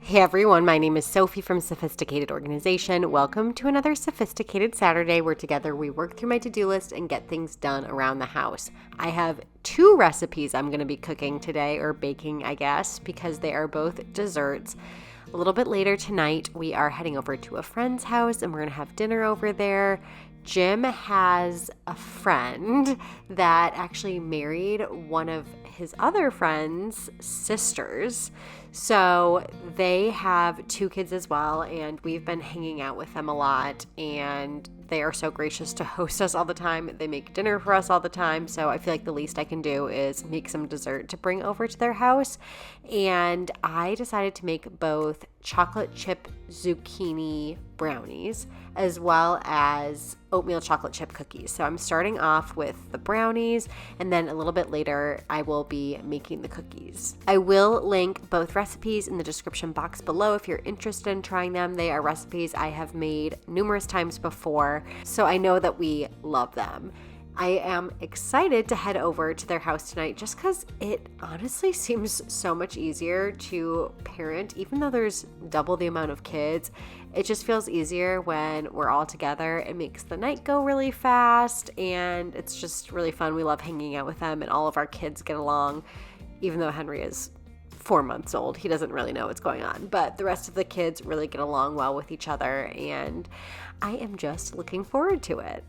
Hey everyone, my name is Sophie from Sophisticated Organization. Welcome to another Sophisticated Saturday where together we work through my to-do list and get things done around the house. I have 2 recipes I'm going to be cooking today, or baking I guess, because they are both desserts. A little bit later tonight, we are heading over to a friend's house and we're going to have dinner over there. Jim has a friend that actually married one of his other friend's sisters. So they have 2 kids as well, and we've been hanging out with them a lot, and they are so gracious to host us all the time. They make dinner for us all the time, so I feel like the least I can do is make some dessert to bring over to their house. And I decided to make both chocolate chip zucchini brownies as well as oatmeal chocolate chip cookies. So I'm starting off with the brownies, and then a little bit later I will be making the cookies. I will link both recipes in the description box below if you're interested in trying them. They are recipes I have made numerous times before, so I know that we love them. I am excited to head over to their house tonight just because it honestly seems so much easier to parent. Even though there's double the amount of kids, it just feels easier when we're all together. It makes the night go really fast, and it's just really fun. We love hanging out with them, and all of our kids get along. Even though Henry is 4 months old, he doesn't really know what's going on, but the rest of the kids really get along well with each other, and I am just looking forward to it.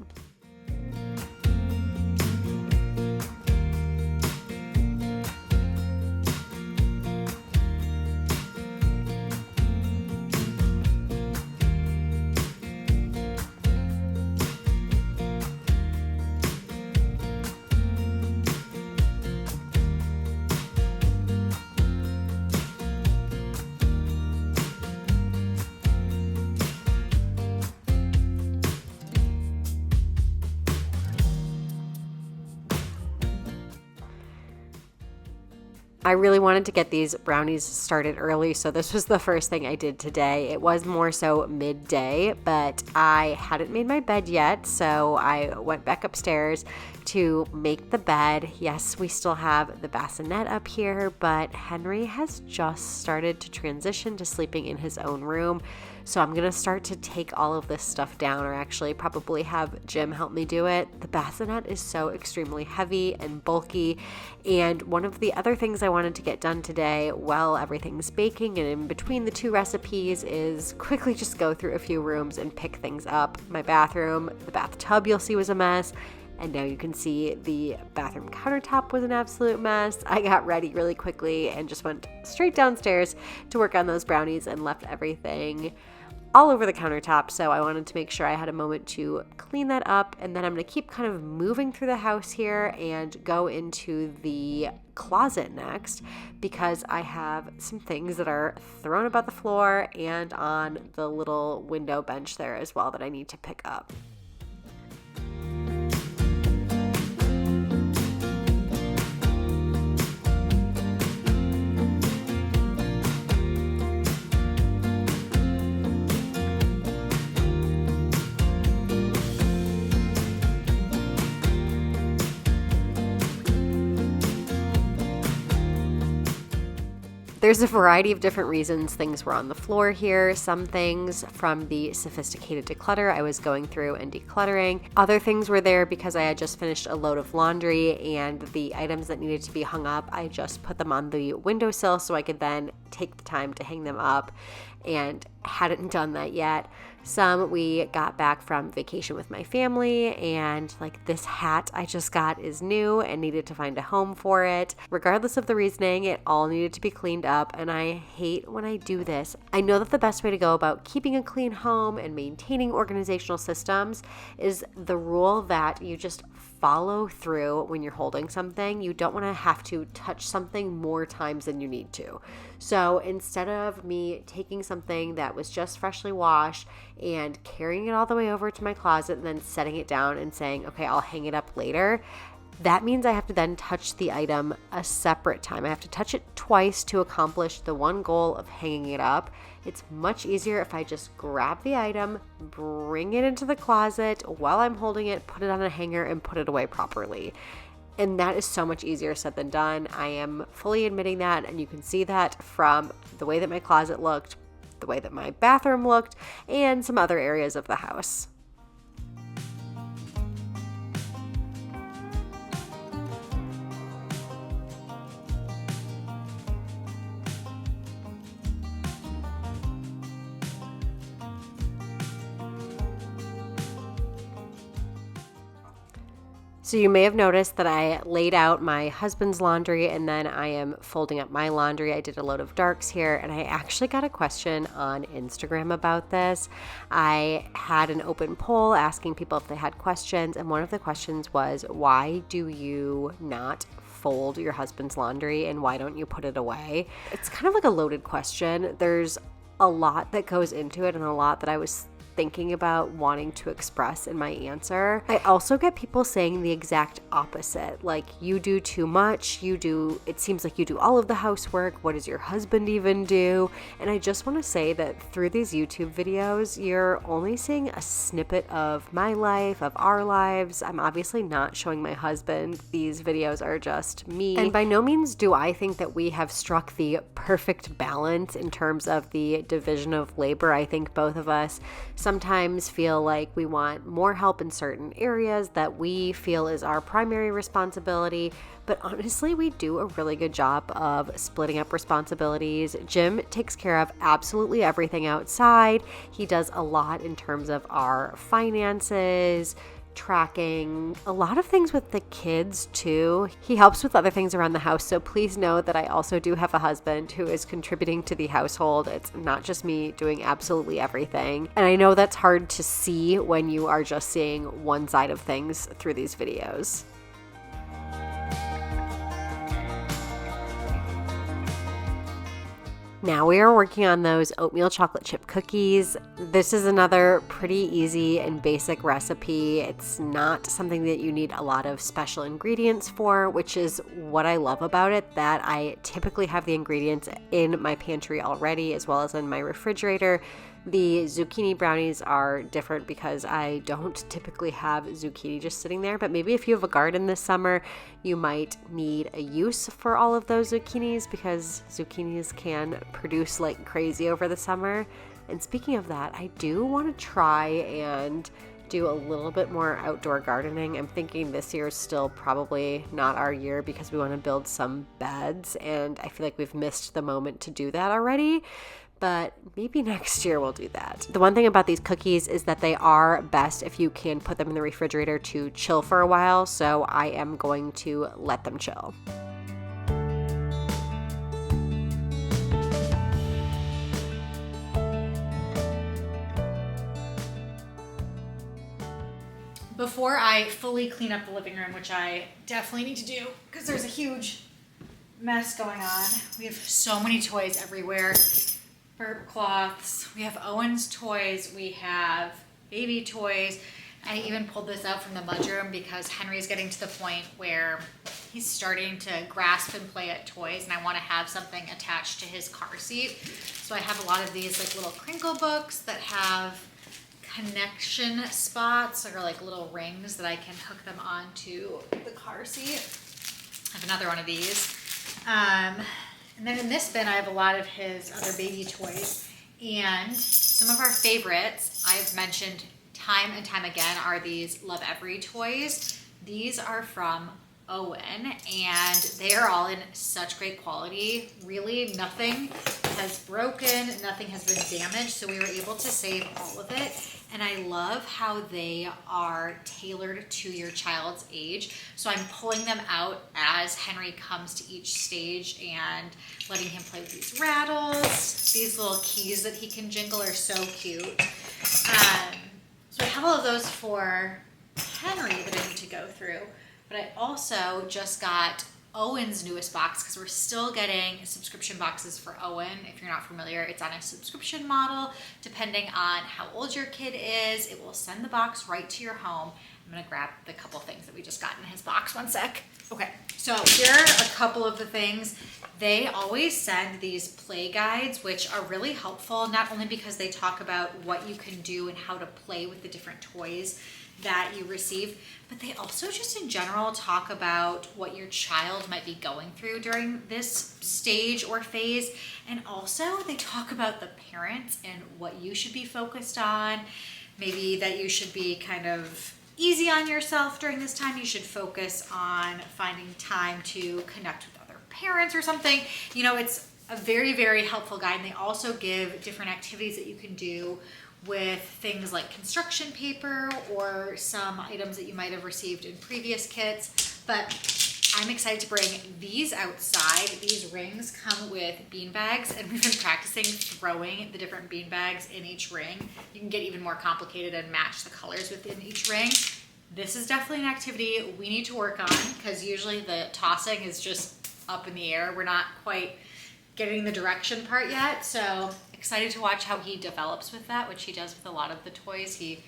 I really wanted to get these brownies started early, so this was the first thing I did today. It was more so midday, but I hadn't made my bed yet, so I went back upstairs to make the bed. Yes, we still have the bassinet up here, but Henry has just started to transition to sleeping in his own room. So I'm going to start to take all of this stuff down, or actually probably have Jim help me do it. The bassinet is so extremely heavy and bulky, and one of the other things I wanted to get done today while everything's baking and in between the 2 recipes is quickly just go through a few rooms and pick things up. My bathroom, the bathtub you'll see was a mess. And now you can see the bathroom countertop was an absolute mess. I got ready really quickly and just went straight downstairs to work on those brownies and left everything all over the countertop. So I wanted to make sure I had a moment to clean that up. And then I'm going to keep kind of moving through the house here and go into the closet next, because I have some things that are thrown about the floor and on the little window bench there as well that I need to pick up. There's a variety of different reasons things were on the floor here. Some things from the sophisticated declutter I was going through and decluttering. Other things were there because I had just finished a load of laundry, and the items that needed to be hung up, I just put them on the windowsill so I could then take the time to hang them up, and hadn't done that yet. Some we got back from vacation with my family, and like this hat I just got is new and needed to find a home for it. Regardless of the reasoning, it all needed to be cleaned up, and I hate when I do this. I know that the best way to go about keeping a clean home and maintaining organizational systems is the rule that you just follow through when you're holding something. You don't want to have to touch something more times than you need to. So instead of me taking something that was just freshly washed and carrying it all the way over to my closet and then setting it down and saying, okay, I'll hang it up later, that means I have to then touch the item a separate time. I have to touch it twice to accomplish the one goal of hanging it up. It's much easier if I just grab the item, bring it into the closet while I'm holding it, put it on a hanger, and put it away properly. And that is so much easier said than done. I am fully admitting that, and you can see that from the way that my closet looked, the way that my bathroom looked, and some other areas of the house. So you may have noticed that I laid out my husband's laundry and then I am folding up my laundry. I did a load of darks here, and I actually got a question on Instagram about this. I had an open poll asking people if they had questions, and one of the questions was, why do you not fold your husband's laundry and why don't you put it away? It's kind of like a loaded question. There's a lot that goes into it and a lot that I was thinking about wanting to express in my answer. I also get people saying the exact opposite, like, you do too much, it seems like you do all of the housework, what does your husband even do? And I just want to say that through these YouTube videos, you're only seeing a snippet of my life, of our lives. I'm obviously not showing my husband. These videos are just me. And by no means do I think that we have struck the perfect balance in terms of the division of labor. I think both of us sometimes feel like we want more help in certain areas that we feel is our primary responsibility, but honestly, we do a really good job of splitting up responsibilities. Jim takes care of absolutely everything outside. He does a lot in terms of our finances, tracking, a lot of things with the kids too. He helps with other things around the house, so please know that I also do have a husband who is contributing to the household. It's not just me doing absolutely everything. And I know that's hard to see when you are just seeing one side of things through these videos. Now we are working on those oatmeal chocolate chip cookies. This is another pretty easy and basic recipe. It's not something that you need a lot of special ingredients for, which is what I love about it, that I typically have the ingredients in my pantry already, as well as in my refrigerator. The zucchini brownies are different because I don't typically have zucchini just sitting there, but maybe if you have a garden this summer, you might need a use for all of those zucchinis because zucchinis can produce like crazy over the summer. And speaking of that, I do want to try and do a little bit more outdoor gardening. I'm thinking this year is still probably not our year because we want to build some beds, and I feel like we've missed the moment to do that already. But maybe next year we'll do that. The one thing about these cookies is that they are best if you can put them in the refrigerator to chill for a while, so I am going to let them chill. Before I fully clean up the living room, which I definitely need to do because there's a huge mess going on. We have so many toys everywhere. Burp cloths, we have Owen's toys, we have baby toys. I even pulled this out from the mudroom because Henry's getting to the point where he's starting to grasp and play at toys, and I want to have something attached to his car seat. So I have a lot of these like little crinkle books that have connection spots or like little rings that I can hook them onto the car seat. I have another one of these. And then in this bin, I have a lot of his other baby toys. And some of our favorites, I've mentioned time and time again, are these Lovevery toys. These are from Owen, and they are all in such great quality. Really, nothing has broken, nothing has been damaged, so we were able to save all of it. And I love how they are tailored to your child's age. So I'm pulling them out as Henry comes to each stage and letting him play with these rattles. These little keys that he can jingle are so cute. So I have all of those for Henry that I need to go through. But I also just got Owen's newest box because we're still getting subscription boxes for Owen. If you're not familiar, it's on a subscription model. Depending on how old your kid is, it will send the box right to your home. I'm gonna grab the couple things that we just got in his box. One sec. Okay, so here are a couple of the things. They always send these play guides, which are really helpful, not only because they talk about what you can do and how to play with the different toys that you receive, but they also just in general talk about what your child might be going through during this stage or phase. And also they talk about the parents and what you should be focused on. Maybe that you should be kind of easy on yourself during this time. You should focus on finding time to connect with other parents or something. You know, it's a very, very helpful guide. And they also give different activities that you can do with things like construction paper or some items that you might have received in previous kits. But I'm excited to bring these outside. These rings come with bean bags, and we've been practicing throwing the different bean bags in each ring. You can get even more complicated and match the colors within each ring. This is definitely an activity we need to work on because usually the tossing is just up in the air. We're not quite getting the direction part yet, so excited to watch how he develops with that, which he does with a lot of the toys. He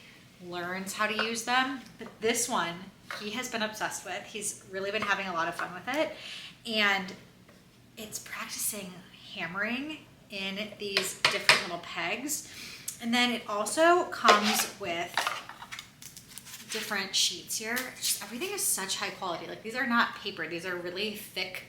learns how to use them. But this one, he has been obsessed with. He's really been having a lot of fun with it. And it's practicing hammering in these different little pegs. And then it also comes with different sheets here. Just everything is such high quality. Like, these are not paper. These are really thick,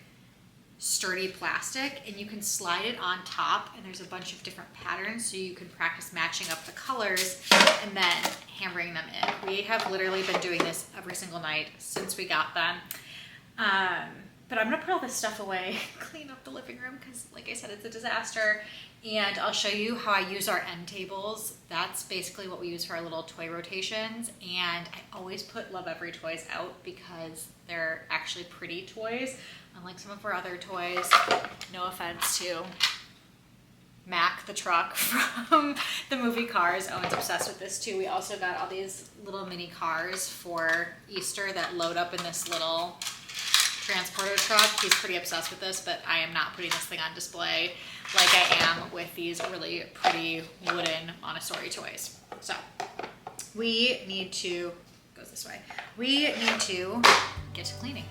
sturdy plastic, and you can slide it on top, and there's a bunch of different patterns so you can practice matching up the colors and then hammering them in. We have literally been doing this every single night since we got them. But I'm gonna put all this stuff away, clean up the living room, because like I said, it's a disaster. And I'll show you how I use our end tables. That's basically what we use for our little toy rotations. And I always put Lovevery toys out because they're actually pretty toys, unlike some of our other toys. No offense to Mac the truck from the movie Cars. Owen's obsessed with this too. We also got all these little mini cars for Easter that load up in this little transporter truck. He's pretty obsessed with this, but I am not putting this thing on display like I am with these really pretty wooden Montessori toys. So we need to, goes this way, we need to get to cleaning.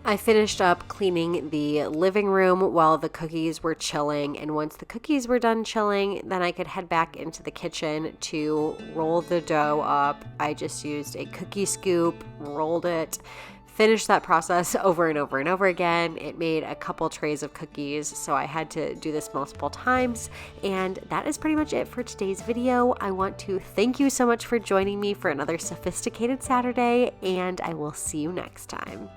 I finished up cleaning the living room while the cookies were chilling, and once the cookies were done chilling, then I could head back into the kitchen to roll the dough up. I just used a cookie scoop, rolled it, finished that process over and over and over again. It made a couple trays of cookies, so I had to do this multiple times, and that is pretty much it for today's video. I want to thank you so much for joining me for another Sophisticated Saturday, and I will see you next time.